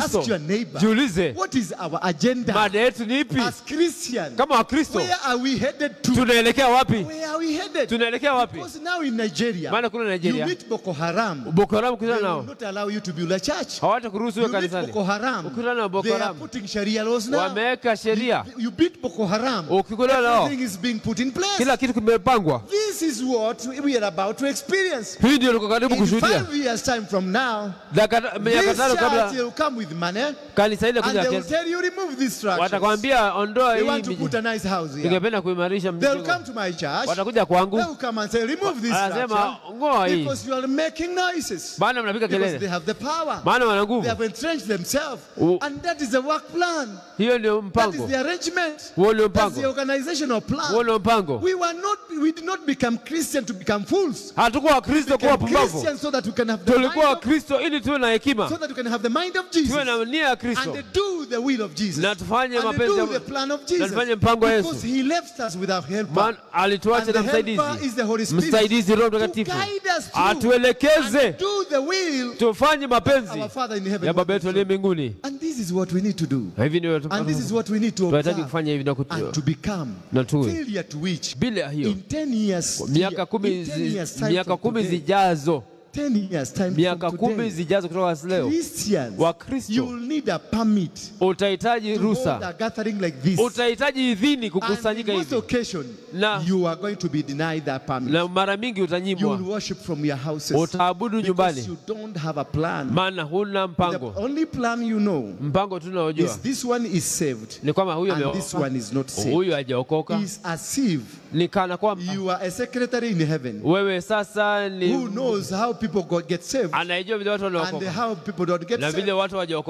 Kristo. Jiulize, what is our agenda? mada yetu ni ipi? As Christian, kama Wakristo, where are we headed to? tunaelekea wapi? Where are we headed? Tunaelekea wapi? Because now in Nigeria, maana kuna Nigeria, you meet Boko Haram. Boko Haram They will not allow you to build a church. hawata kuruhusu kanisani. Boko Haram. They are putting Sharia laws now. Wameweka sheria. You beat Boko Haram. Everything is being put in place. Kila kitu kimepangwa. This is what we are about to experience. Hii ndio tuko karibu kushuhudia. In 5 years time from now, this church will come with money. Kanisa ile kuja. And they will tell you remove these structures. Watakwambia ondoa hii. They want to put a nice house here. Tungependa kuimarisha mjengo. They will come to my church. Watakuja kwangu. They will come and say remove this structure. Ngoa hii. Because you are making noises. Maana mnapiga kelele. Because they have the power. Maana wana nguvu. They have entrenched themselves. And that is the work plan. Hiyo ndio mpango. That is the arrangement. Huo ndio mpango. That's the organizational plan. Huo ndio mpango. We did not become Christian to become fools. Hatukuwa Kristo kuwa pumbavu. Christian so that we can have the tulikuwa Kristo ili tuwe na hekima. So that we can have the mind of Jesus. Tuwe na nia ya Kristo. And do the will of Jesus. Na tufanye mapenzi ya the plan of Jesus. Na tufanye mpango wa Yesu. Because he left us without helper. Alituacha na msaidizi. Msaidizi Roho Mtakatifu. Atuelekeze. Do the will. Tufanye mapenzi ya Baba yetu aliye mbinguni. And this is what we need to do. And this is what we need to observe. Kufanya hivi na and to become. Na tuwe. Failure to which bila hiyo. In 10 years. Miaka 10 zijazo. 10 years time miaka 10 zijazo kutoka leo. Wakristo, you will need a permit. Utahitaji ruhusa. Utahitaji idhini kukusanyika hivi. Na you are going to be denied that permit. Na mara mingi utanyimwa. You will worship from your houses. Utaabudu nyumbani. You don't have a plan. Maana huna mpango. The only plan you know. Mpango tunaojua. This one is saved. Ni kwamba huyo and this one is not saved. Huyo hajaokoka. Is as if ni kana kwamba you are a secretary in heaven. Wewe sasa ni who knows how people get saved. Anajua vile watu wanaokoka. And how people don't get saved. Na vile watu hawajaokoka.